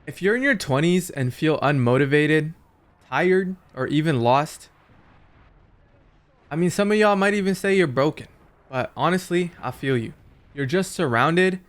If you're in your 20s and feel unmotivated, tired, or even lost, I mean, some of y'all might even say you're broken. But honestly, I feel you. You're just surrounded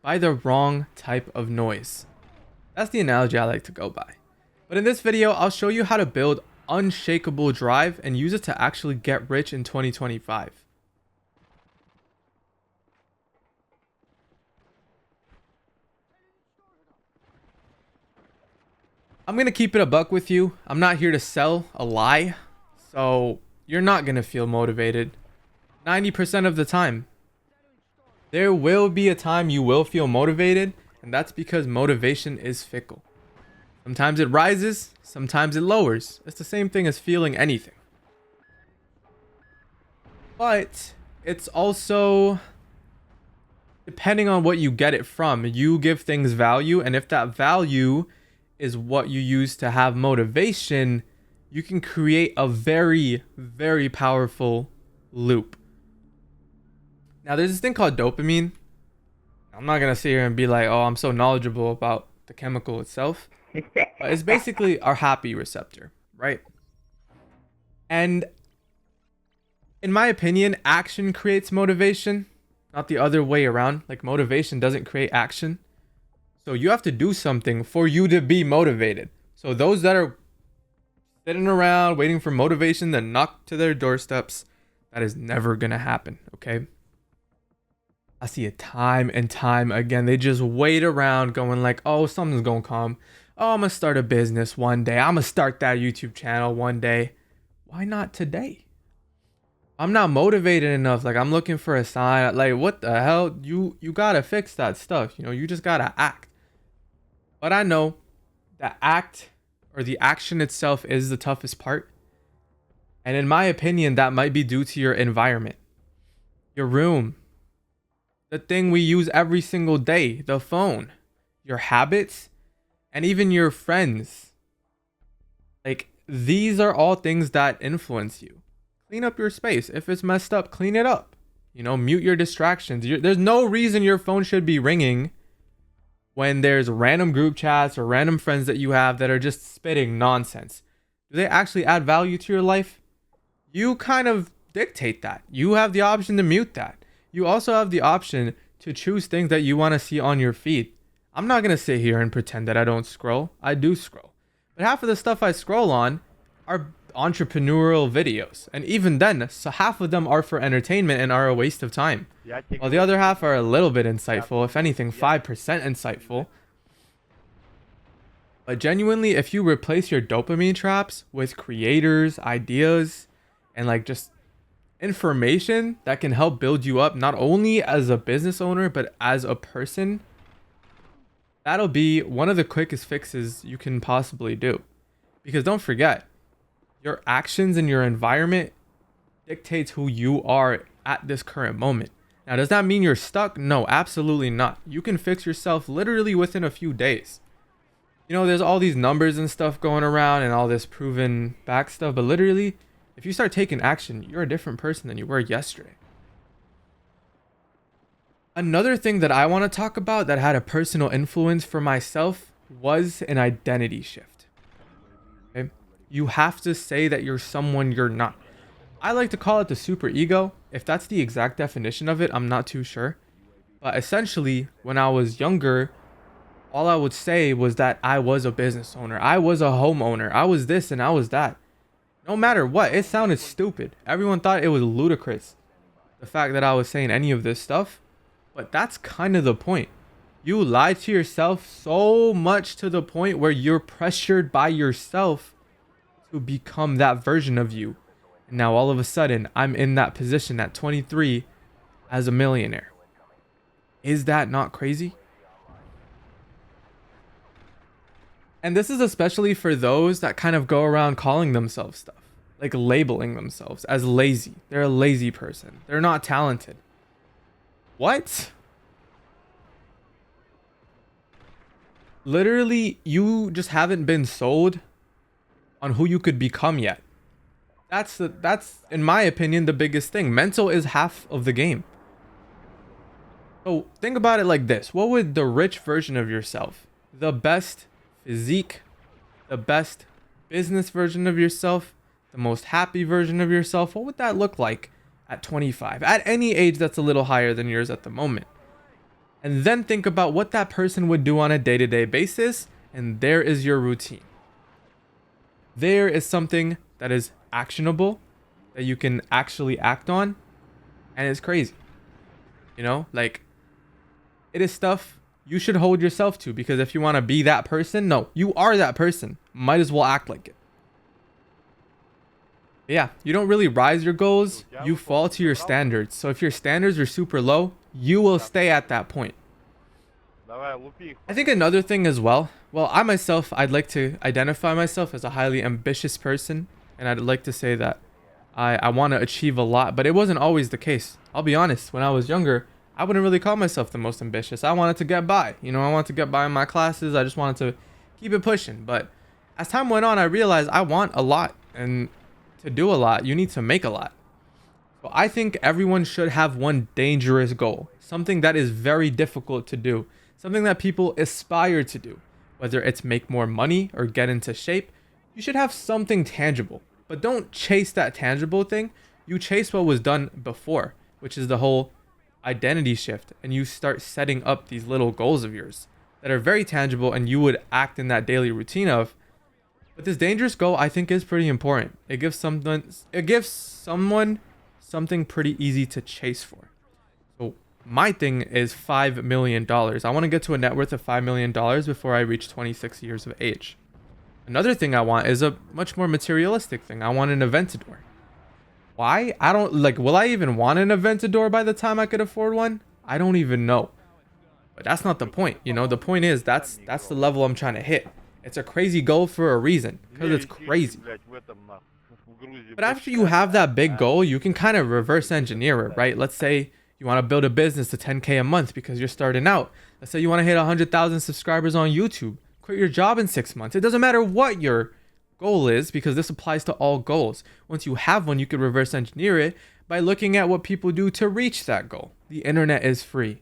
by the wrong type of noise. That's the analogy I like to go by. But in this video, I'll show you how to build unshakable drive and use it to actually get rich in 2025. I'm going to keep it a buck with you. I'm not here to sell a lie. So you're not going to feel motivated 90% of the time. There will be a time you will feel motivated, and that's because motivation is fickle. Sometimes it rises, sometimes it lowers. It's the same thing as feeling anything. But it's also depending on what you get it from. You give things value, and if that value is what you use to have motivation, you can create a very, very powerful loop. Now, there's this thing called dopamine. I'm not going to sit here and be like, oh, I'm so knowledgeable about the chemical itself. But it's basically our happy receptor, right? And in my opinion, action creates motivation, not the other way around. Like, motivation doesn't create action. So you have to do something for you to be motivated. So those that are sitting around waiting for motivation to knock to their doorsteps, that is never going to happen, okay? I see it time and time again. They just wait around going like, oh, something's going to come. Oh, I'm going to start a business one day. I'm going to start that YouTube channel one day. Why not today? I'm not motivated enough. Like, I'm looking for a sign. Like, what the hell? You got to fix that stuff. You know, you just got to act. But I know the act or the action itself is the toughest part. And in my opinion, that might be due to your environment, your room, the thing we use every single day, the phone, your habits, and even your friends. Like, these are all things that influence you. Clean up your space. If it's messed up, clean it up. You know, mute your distractions. There's no reason your phone should be ringing when there's random group chats or random friends that you have that are just spitting nonsense. Do they actually add value to your life? You kind of dictate that. You have the option to mute that. You also have the option to choose things that you want to see on your feed. I'm not going to sit here and pretend that I don't scroll. I do scroll. But half of the stuff I scroll on are entrepreneurial videos. And even then, so half of them are for entertainment and are a waste of time. While the other half are a little bit insightful, if anything, 5% insightful. But genuinely, if you replace your dopamine traps with creators, ideas, and like just information that can help build you up, not only as a business owner, but as a person, that'll be one of the quickest fixes you can possibly do. Because don't forget, your actions and your environment dictates who you are at this current moment. Now, does that mean you're stuck? No, absolutely not. You can fix yourself literally within a few days. You know, there's all these numbers and stuff going around and all this proven back stuff, but literally, if you start taking action, you're a different person than you were yesterday. Another thing that I want to talk about that had a personal influence for myself was an identity shift. Okay? You have to say that you're someone you're not. I like to call it the super ego. If that's the exact definition of it, I'm not too sure. But essentially, when I was younger, all I would say was that I was a business owner. I was a homeowner. I was this and I was that. No matter what, it sounded stupid. Everyone thought it was ludicrous, the fact that I was saying any of this stuff. But that's kind of the point. You lie to yourself so much to the point where you're pressured by yourself to become that version of you. And now all of a sudden, I'm in that position at 23 as a millionaire. Is that not crazy? And this is especially for those that kind of go around calling themselves stuff, like labeling themselves as lazy. They're a lazy person. They're not talented. What? Literally, you just haven't been sold on who you could become yet. That's in my opinion the biggest thing. Mental is half of the game. So think about it like this. What would the rich version of yourself, the best physique, the best business version of yourself, the most happy version of yourself, what would that look like at 25? At any age that's a little higher than yours at the moment. And then think about what that person would do on a day-to-day basis, and there is your routine. There is something that is actionable, that you can actually act on, and it's crazy. You know, like, it is stuff you should hold yourself to, because if you want to be that person, no, you are that person. Might as well act like it. Yeah, you don't really rise your goals, you fall to your standards. So if your standards are super low, you will stay at that point. I think another thing as well, I myself, I'd like to identify myself as a highly ambitious person, and I'd like to say that I want to achieve a lot, but it wasn't always the case. I'll be honest, when I was younger, I wouldn't really call myself the most ambitious. I wanted to get by. You know, I wanted to get by in my classes. I just wanted to keep it pushing. But as time went on, I realized I want a lot. And to do a lot, you need to make a lot. So I think everyone should have one dangerous goal. Something that is very difficult to do. Something that people aspire to do. Whether it's make more money or get into shape. You should have something tangible. But don't chase that tangible thing. You chase what was done before. Which is the whole identity shift, and you start setting up these little goals of yours that are very tangible and you would act in that daily routine of. But this dangerous goal, I think, is pretty important. It gives someone something pretty easy to chase for. So my thing is $5 million. I want to get to a net worth of $5 million before I reach 26 years of age. Another thing I want is a much more materialistic thing. I want an Aventador. Why? I don't like, will I even want an Aventador by the time I could afford one? I don't even know. But that's not the point. You know, the point is that's the level I'm trying to hit. It's a crazy goal for a reason, because it's crazy. But after you have that big goal, you can kind of reverse engineer it, right? Let's say you want to build a business to 10K a month because you're starting out. Let's say you want to hit 100,000 subscribers on YouTube. Quit your job in 6 months. It doesn't matter what your goal is, because this applies to all goals. Once you have one, you can reverse engineer it by looking at what people do to reach that goal. The internet is free.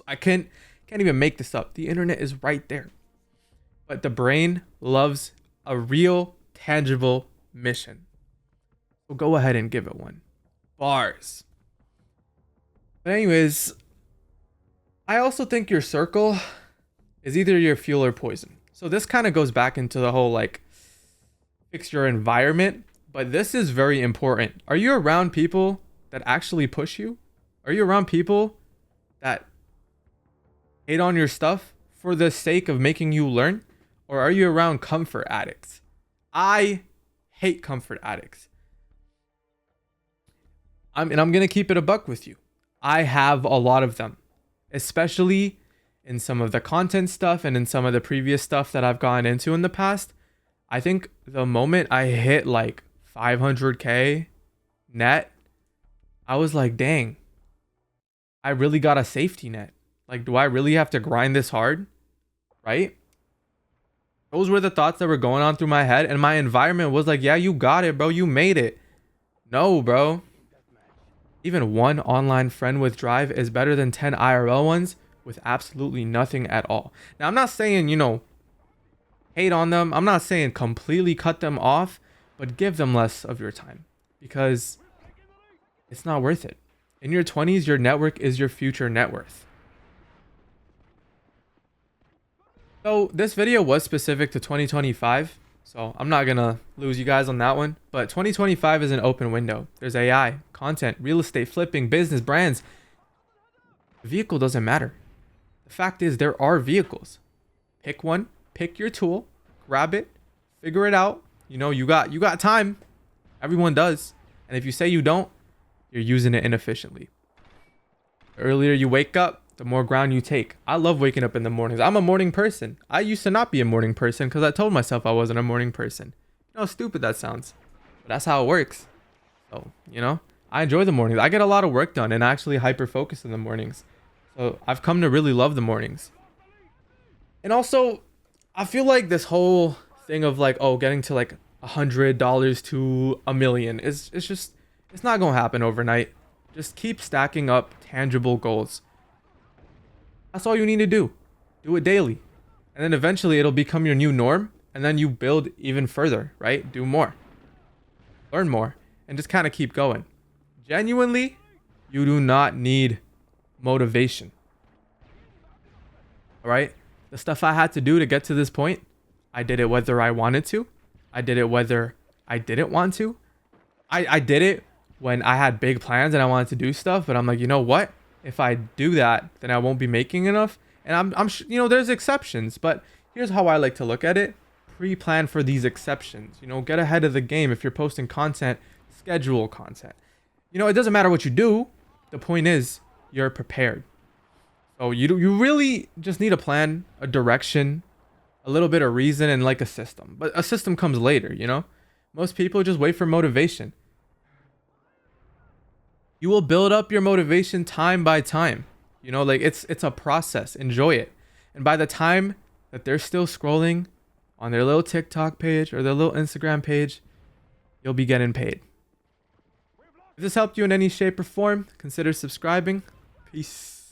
I can't even make this up. The internet is right there. But the brain loves a real, tangible mission. So go ahead and give it one. Bars. But anyways, I also think your circle is either your fuel or poison. So this kind of goes back into the whole like fix your environment, but this is very important. Are you around people that actually push you? Are you around people that hate on your stuff for the sake of making you learn? Or are you around comfort addicts? I hate comfort addicts. I'm gonna keep it a buck with you. I have a lot of them, especially in some of the content stuff and in some of the previous stuff that I've gone into in the past. I think the moment I hit like 500K net, I was like, dang, I really got a safety net. Like, do I really have to grind this hard? Right? Those were the thoughts that were going on through my head. And my environment was like, yeah, you got it, bro. You made it. No, bro. Even one online friend with drive is better than 10 IRL ones with absolutely nothing at all. Now, I'm not saying, you know, hate on them. I'm not saying completely cut them off, but give them less of your time, because it's not worth it. In your 20s, your network is your future net worth. So this video was specific to 2025, so I'm not gonna lose you guys on that one, but 2025 is an open window. There's AI, content, real estate, flipping, business, brands. The vehicle doesn't matter. The fact is, there are vehicles. Pick one. Pick your tool, grab it, figure it out. You know, you got time. Everyone does. And if you say you don't, you're using it inefficiently. The earlier you wake up, the more ground you take. I love waking up in the mornings. I'm a morning person. I used to not be a morning person because I told myself I wasn't a morning person. You know how stupid that sounds. But that's how it works. So, you know, I enjoy the mornings. I get a lot of work done and actually hyper focus in the mornings. So I've come to really love the mornings. And also, I feel like this whole thing of like, oh, getting to like $100 to $1 million is just, it's not gonna happen overnight. Just keep stacking up tangible goals. That's all you need to do. Do it daily. And then eventually it'll become your new norm. And then you build even further, right? Do more, learn more, and just kind of keep going. Genuinely, you do not need motivation. All right? The stuff I had to do to get to this point, I did it whether I wanted to. I did it whether I didn't want to. I did it when I had big plans and I wanted to do stuff, but I'm like, you know what? If I do that, then I won't be making enough. And you know, there's exceptions, but here's how I like to look at it. Pre-plan for these exceptions. You know, get ahead of the game. If you're posting content, schedule content. You know, it doesn't matter what you do. The point is, you're prepared. So you really just need a plan, a direction, a little bit of reason, and like a system. But a system comes later, you know? Most people just wait for motivation. You will build up your motivation time by time. You know, like it's a process. Enjoy it. And by the time that they're still scrolling on their little TikTok page or their little Instagram page, you'll be getting paid. If this helped you in any shape or form, consider subscribing. Peace.